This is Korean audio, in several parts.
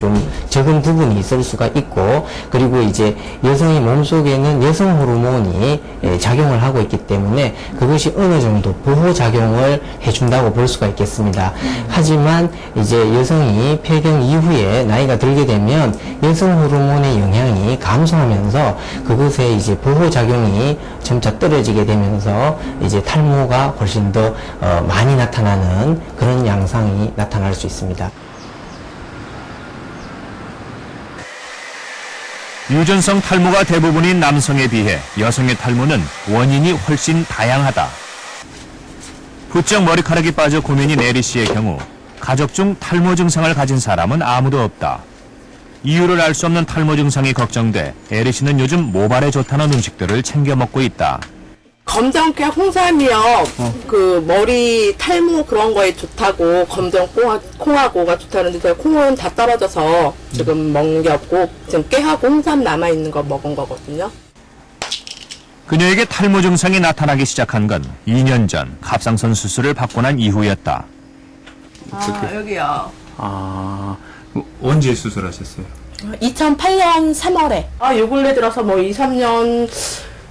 좀 적은 부분이 있을 수가 있고, 그리고 이제 여성의 몸속에는 여성 호르몬이 작용을 하고 있기 때문에 그것이 어느 정도 보호 작용을 해준다고 볼 수가 있겠습니다. 하지만 이제 여성이 폐경 이후에 나이가 들게 되면 여성 호르몬의 영향이 감소하면서 그것에 이제 보호 작용이 점차 떨어지게 되면서 이제 탈모가 훨씬 더 많이 나타나는 그런 양상이 나타날 수 있습니다. 유전성 탈모가 대부분인 남성에 비해 여성의 탈모는 원인이 훨씬 다양하다. 부쩍 머리카락이 빠져 고민인 에리 씨의 경우 가족 중 탈모 증상을 가진 사람은 아무도 없다. 이유를 알 수 없는 탈모 증상이 걱정돼 에리 씨는 요즘 모발에 좋다는 음식들을 챙겨 먹고 있다. 검정깨 홍삼이요. 그 머리 탈모 그런 거에 좋다고 검정 콩하고가 좋다는데 제가 콩은 다 떨어져서 지금 먹는 게 없고 지금 깨하고 홍삼 남아 있는 거 먹은 거거든요. 그녀에게 탈모 증상이 나타나기 시작한 건 2년 전 갑상선 수술을 받고 난 이후였다. 여기요. 언제 수술하셨어요? 2008년 3월에. 요 근래 들어서 뭐 2, 3년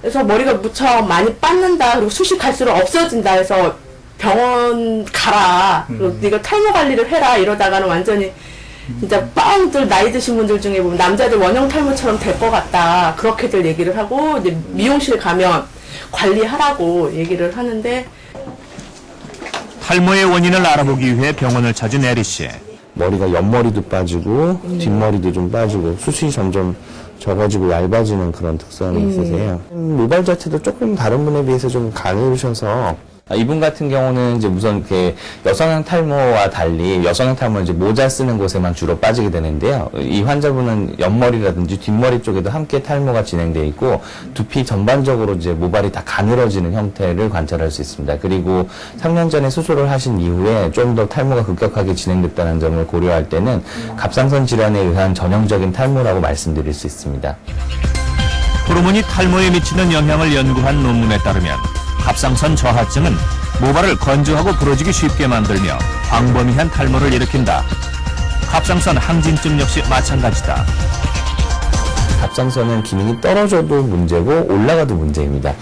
그래서 머리가 무척 많이 빠는다. 그리고 수시 갈수록 없어진다 해서 병원 가라. 그리고 네가 탈모 관리를 해라. 이러다가는 완전히 진짜 뻥들 나이 드신 분들 중에 보면 남자들 원형 탈모처럼 될 것 같다. 그렇게들 얘기를 하고 이제 미용실 가면 관리하라고 얘기를 하는데 탈모의 원인을 알아보기 위해 병원을 찾은 에리 씨. 머리가 옆머리도 빠지고 뒷머리도 좀 빠지고 숱이 점점 적어지고 얇아지는 그런 특성이 있으세요. 모발 자체도 조금 다른 분에 비해서 좀 가늘으셔서 이분 같은 경우는 이제 우선 이렇게 여성형 탈모와 달리 여성형 탈모는 이제 모자 쓰는 곳에만 주로 빠지게 되는데요. 이 환자분은 옆머리라든지 뒷머리 쪽에도 함께 탈모가 진행되어 있고 두피 전반적으로 이제 모발이 다 가늘어지는 형태를 관찰할 수 있습니다. 그리고 3년 전에 수술을 하신 이후에 좀 더 탈모가 급격하게 진행됐다는 점을 고려할 때는 갑상선 질환에 의한 전형적인 탈모라고 말씀드릴 수 있습니다. 호르몬이 탈모에 미치는 영향을 연구한 논문에 따르면 갑상선 저하증은 모발을 건조하고 부러지기 쉽게 만들며 광범위한 탈모를 일으킨다. 갑상선 항진증 역시 마찬가지다. 갑상선은 기능이 떨어져도 문제고 올라가도 문제입니다.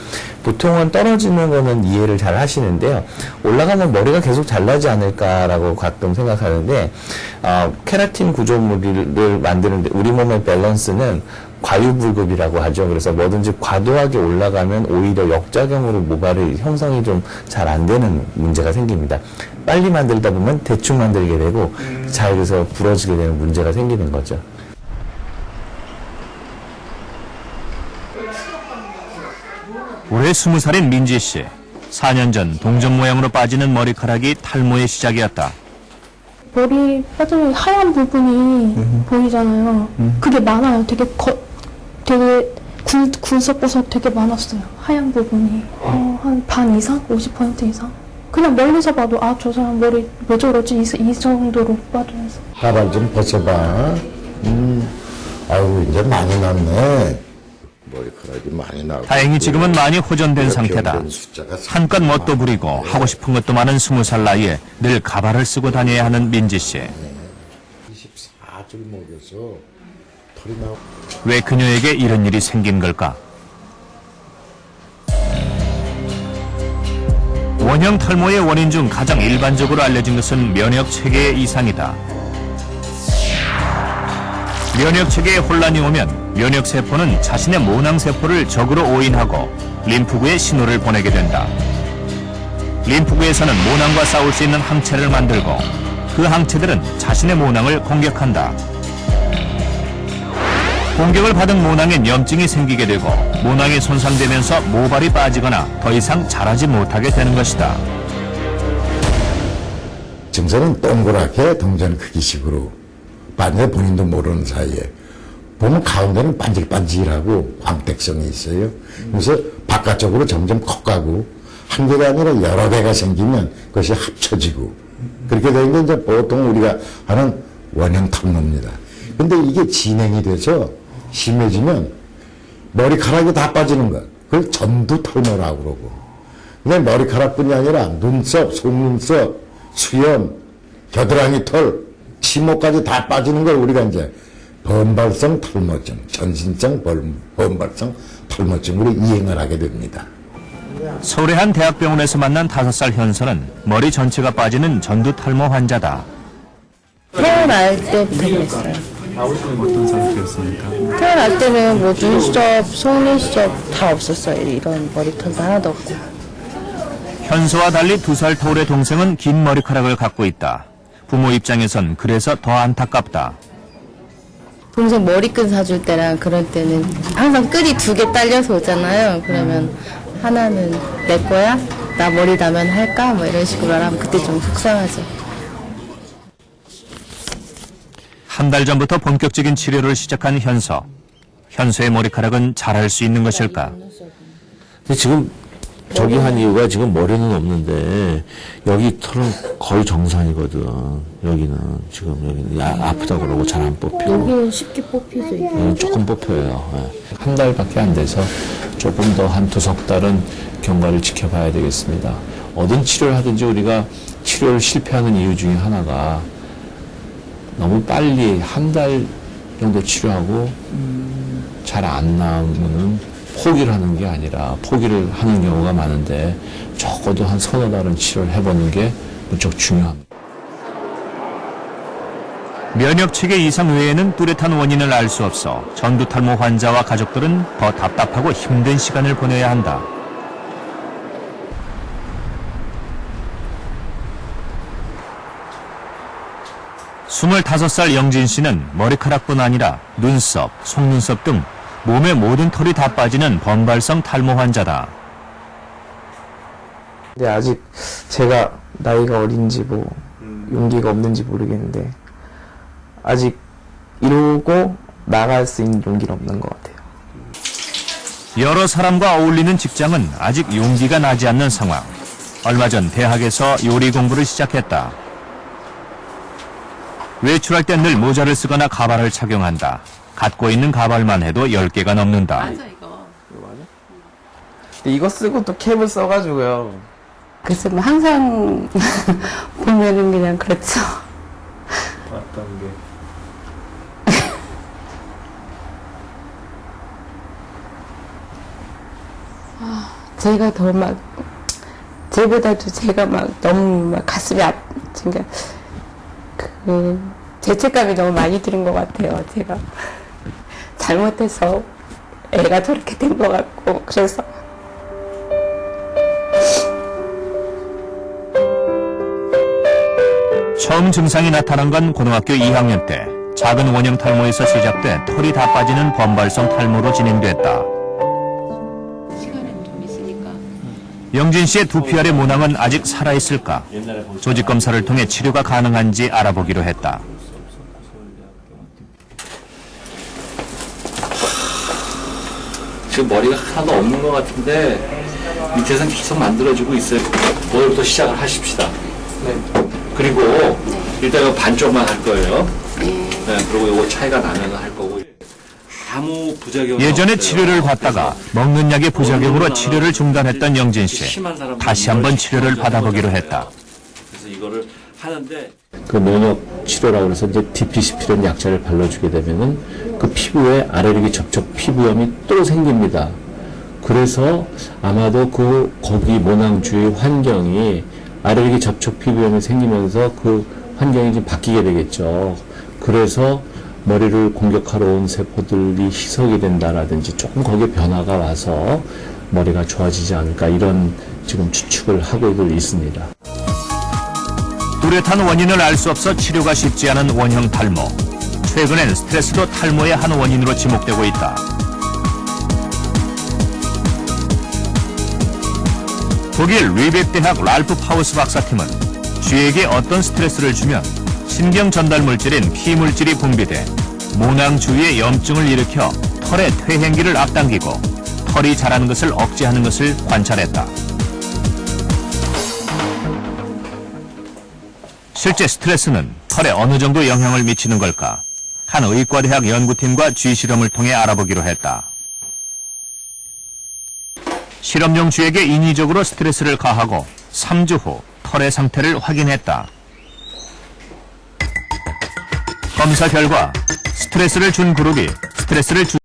보통은 떨어지는 거는 이해를 잘 하시는데요. 올라가면 머리가 계속 잘나지 않을까라고 가끔 생각하는데 케라틴 구조물을 만드는데 우리 몸의 밸런스는 과유불급이라고 하죠. 그래서 뭐든지 과도하게 올라가면 오히려 역작용으로 모발의 형성이 좀 잘 안 되는 문제가 생깁니다. 빨리 만들다 보면 대충 만들게 되고 자유에서 부러지게 되는 문제가 생기는 거죠. 올해 20살인 민지 씨. 4년 전 동전 모양으로 빠지는 머리카락이 탈모의 시작이었다. 머리 빠지면 하얀 부분이 보이잖아요. 그게 많아요. 되게 군석구석 되게 많았어요. 하얀 부분이. 한 반 이상? 50% 이상? 그냥 멀리서 봐도 저 사람 머리 왜 저러지? 이 정도로 빠져서. 가발 좀 벗어봐. 아유, 이제 많이 났네. 머리카락이 많이 나고. 다행히 지금은 많이 호전된 상태다. 한껏 멋도 부리고 하고 싶은 것도 많은 20살 나이에 늘 가발을 쓰고 다녀야 하는 민지 씨. 24줄 먹여서 털이 나고. 왜 그녀에게 이런 일이 생긴 걸까? 원형 탈모의 원인 중 가장 일반적으로 알려진 것은 면역 체계의 이상이다. 면역 체계에 혼란이 오면 면역 세포는 자신의 모낭 세포를 적으로 오인하고 림프구에 신호를 보내게 된다. 림프구에서는 모낭과 싸울 수 있는 항체를 만들고 그 항체들은 자신의 모낭을 공격한다. 공격을 받은 모낭엔 염증이 생기게 되고 모낭이 손상되면서 모발이 빠지거나 더 이상 자라지 못하게 되는 것이다. 증세는 동그랗게 동전 크기식으로 반대 본인도 모르는 사이에 보면 가운데는 반질반질하고 광택성이 있어요. 그래서 바깥쪽으로 점점 커가고 한 개가 아니라 여러 개가 생기면 그것이 합쳐지고 그렇게 되는 게 이제 보통 우리가 하는 원형 탈모입니다. 근데 이게 진행이 돼서 심해지면 머리카락이 다 빠지는 것. 그걸 전두 탈모라고 그러고. 근데 머리카락뿐이 아니라 눈썹, 속눈썹, 수염, 겨드랑이 털, 치모까지 다 빠지는 걸 우리가 이제 범발성 탈모증, 전신성 범발성 탈모증으로 이행을 하게 됩니다. 서울의 한 대학병원에서 만난 5살 현서는 머리 전체가 빠지는 전두 탈모 환자다. 태어날 때부터 그랬어요. 어떤 상태였습니까? 태어날 때는 뭐 눈썹, 속눈썹 다 없었어요. 이런 머리털도 하나도 없고. 현서와 달리 2살 터울의 동생은 긴 머리카락을 갖고 있다. 부모 입장에선 그래서 더 안타깝다. 동생 머리끈 사줄 때랑 그럴 때는 항상 끈이 2개 딸려서 오잖아요. 그러면 하나는 내 거야? 나 머리 나면 할까? 뭐 이런 식으로 말하면 그때 좀 속상하죠. 한 달 전부터 본격적인 치료를 시작한 현서. 현서의 머리카락은 자랄 수 있는 것일까? 근데 지금 저기 한 이유가 지금 머리는 없는데 여기 털은 거의 정상이거든. 여기는 지금 여기는 아프다 그러고 잘 안 뽑혀. 여기는 쉽게 뽑히죠. 조금 뽑혀요. 한 달밖에 안 돼서 조금 더 한 2석 달은 경과를 지켜봐야 되겠습니다. 어떤 치료를 하든지 우리가 치료를 실패하는 이유 중에 하나가 너무 빨리 한 달 정도 치료하고 잘 안 나오면은 포기를 하는 게 아니라 포기를 하는 경우가 많은데 적어도 한 3-4달은 치료를 해보는 게 무척 중요합니다. 면역체계 이상 외에는 뚜렷한 원인을 알 수 없어 전두 탈모 환자와 가족들은 더 답답하고 힘든 시간을 보내야 한다. (25살) 영진 씨는 머리카락뿐 아니라 눈썹, 속눈썹 등 몸의 모든 털이 다 빠지는 범발성 탈모 환자다. 근데 아직 제가 나이가 어린지 뭐 용기가 없는지 모르겠는데 아직 이러고 나갈 수 있는 용기는 없는 것 같아요. 여러 사람과 어울리는 직장은 아직 용기가 나지 않는 상황. 얼마 전 대학에서 요리 공부를 시작했다. 외출할 때 늘 모자를 쓰거나 가발을 착용한다. 갖고 있는 가발만 해도 10개가 넘는다. 근데 이거 쓰고 또 캡을 써가지고요. 글쎄 뭐 항상 보면은 그냥 그렇죠. 어떤 게? 제가 더 막 제보다도 제가 막 너무 막 가슴이 그러니까 그 죄책감이 너무 많이 드는 것 같아요. 제가 잘못해서 애가 저렇게 된 것 같고 그래서 처음 증상이 나타난 건 고등학교 2학년 때 작은 원형 탈모에서 시작돼 털이 다 빠지는 범발성 탈모로 진행됐다. 영진 씨의 두피 아래 모낭은 아직 살아있을까? 조직 검사를 통해 치료가 가능한지 알아보기로 했다. 지금 머리가 하나도 없는 것 같은데 밑에서는 계속 만들어지고 있어요. 오늘부터 시작을 하십시다. 그리고 일단 반쪽만 할 거예요. 네, 그리고 이거 차이가 나면 할 거고. 아무 부작용. 예전에 치료를 받다가 먹는 약의 부작용으로 치료를 중단했던 영진 씨. 다시 한번 치료를 받아보기로 했다. 그래서 이거를 하는데 그 면역 치료라고 해서 이제 DPCP라는 약자를 발라주게 되면은 그 피부에 알레르기 접촉 피부염이 또 생깁니다. 그래서 아마도 거기 모낭 주위 환경이 알레르기 접촉 피부염이 생기면서 그 환경이 좀 바뀌게 되겠죠. 그래서 머리를 공격하러 온 세포들이 희석이 된다라든지 조금 거기에 변화가 와서 머리가 좋아지지 않을까 이런 지금 추측을 하고들 있습니다. 뚜렷한 원인을 알 수 없어 치료가 쉽지 않은 원형 탈모. 최근엔 스트레스도 탈모의 한 원인으로 지목되고 있다. 독일 리벡대학 랄프 파우스 박사팀은 쥐에게 어떤 스트레스를 주면 신경 전달 물질인 피물질이 분비돼 모낭 주위에 염증을 일으켜 털의 퇴행기를 앞당기고 털이 자라는 것을 억제하는 것을 관찰했다. 실제 스트레스는 털에 어느 정도 영향을 미치는 걸까? 한 의과대학 연구팀과 쥐 실험을 통해 알아보기로 했다. 실험용 쥐에게 인위적으로 스트레스를 가하고 3주 후 털의 상태를 확인했다. 검사 결과 스트레스를 준 그룹이 스트레스를 주